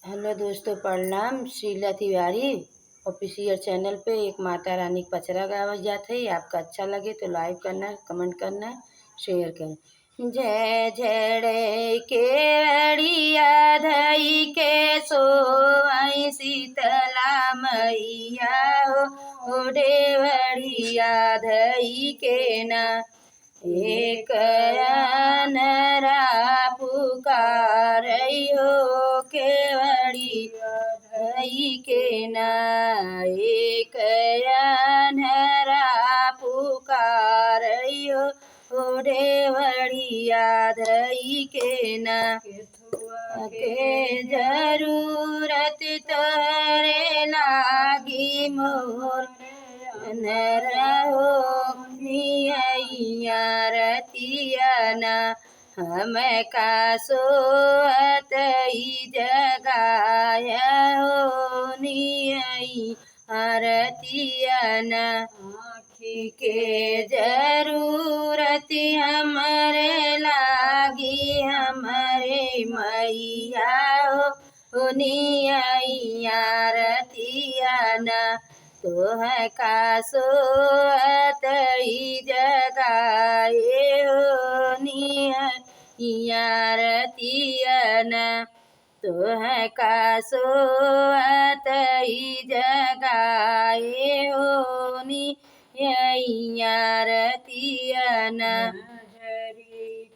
Hello दोस्तों, प्रणाम। Sheela Tiwari official channel पे एक माता रानी का पचरा गावल जात है। आपका अच्छा लगे तो लाइक करना, कमेंट करना, शेयर करना। जय झड़े केवड़िया धई के सोई शीतला मैया हो देवड़िया धई के ना एक अनरा पुकारई हो केवड़ी धई के ना एक अनरा पुकारई हो देवड़िया धई के ना के जरूरत तोरे लागी मोर न रहो निया रतियाना हम का सोत जगाय हो नियई रतियाना आँखी के जरूरत हमरे लागी हमरे मैया हो नियई रतियाना तोह का सोत जगाए हो निया रतियाना तोह का सोत जगाए हो निया रतियाना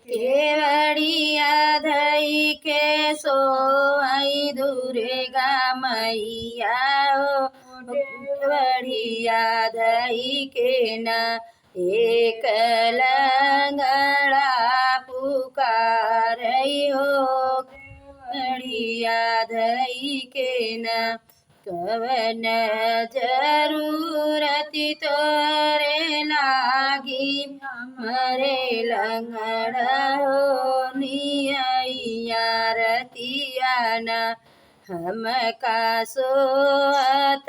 केवड़िया धई के सोई दुर्गा मैया हो केवड़िया धई के ना एक लंगड़ा पुकारई हो केवड़िया धई के ना कवन जरूरत तोरे लागी हमरे लंगड़ा हो निया रतियाना हम का सोत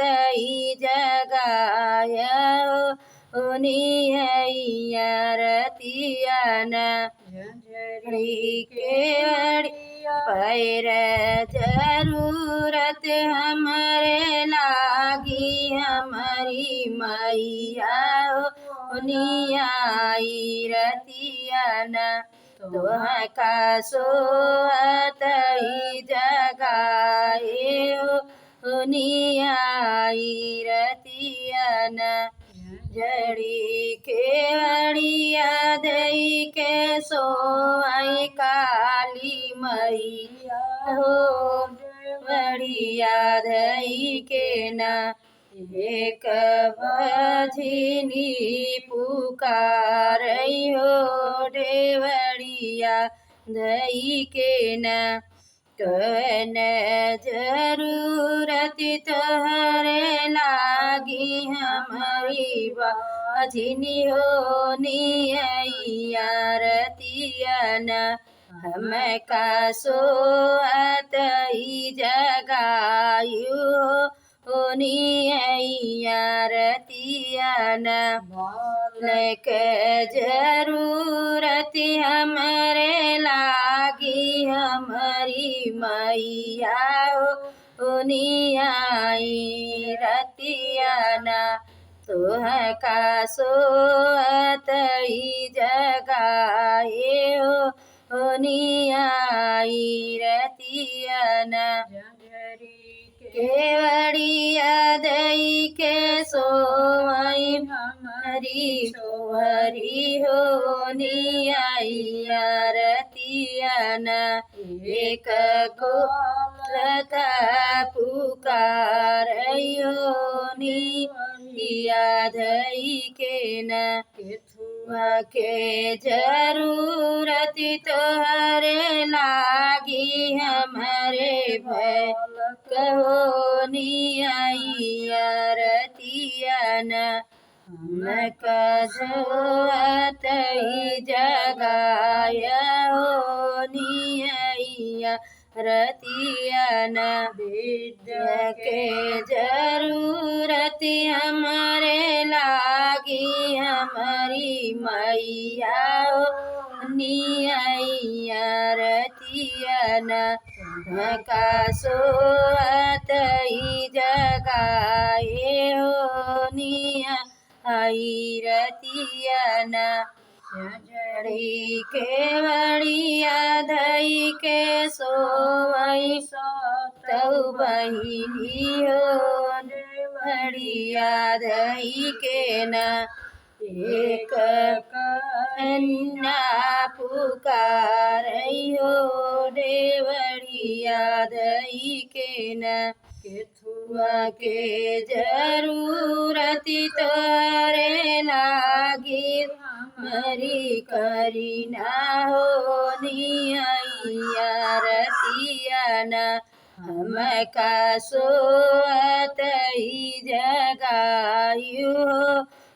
जगाय हो निया रतियाना केवड़ी पैर जरूरत हमरे लागी हमारी मैया हो नियाई रतियाना तोह का सोत जगाए हो नियाई रतियाना जड़ी केवड़िया धई के सोई काली मैया हो बढ़िया धई के ना एक बजनी पुकारई हो देवड़िया धई के ना कवन जरूरत तोहरे लागी हमारी बाजनी हो निया रतियाना हम का सोत जगायु हो निया रतियाना बालक जरूरत हमरे लागी हमारी मैया हो नियाई रतियाना तोह का सोत जगाए हो नियाई रतियाना केवड़िया धई के सोई हमारी सोहरी हो निया रतियाना एक गोलता पुकारई हो निया धई के ना के जरूरत तोहरे लागी हमरे भय कहो निया रतियाना हम का जोत जगाय हो निया रतियाना विद्या के जरूरत हमारे लागी हमारी मैया हो निया रतियाना का सोत ही जगाए हो निया आई रतियन जड़ी के बड़िया धई के सोवई तऊ बहिनी हो बड़िया धई के न एक कन्या पुकारई हो देवड़िया दई के न केथुआ के जरूरती तोरे लागी मरी करी ना हो निया रतिया न हम का सोत ही जगायु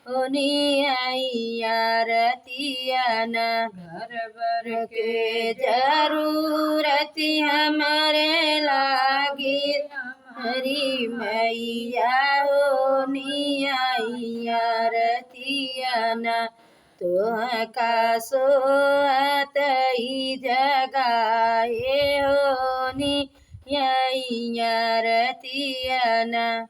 हो निया रतिया न घर भर के जरूरती हमारे लागी हरी मैया हो निया रतिया न तो का सोत ही जगाए हो निया रतिया न।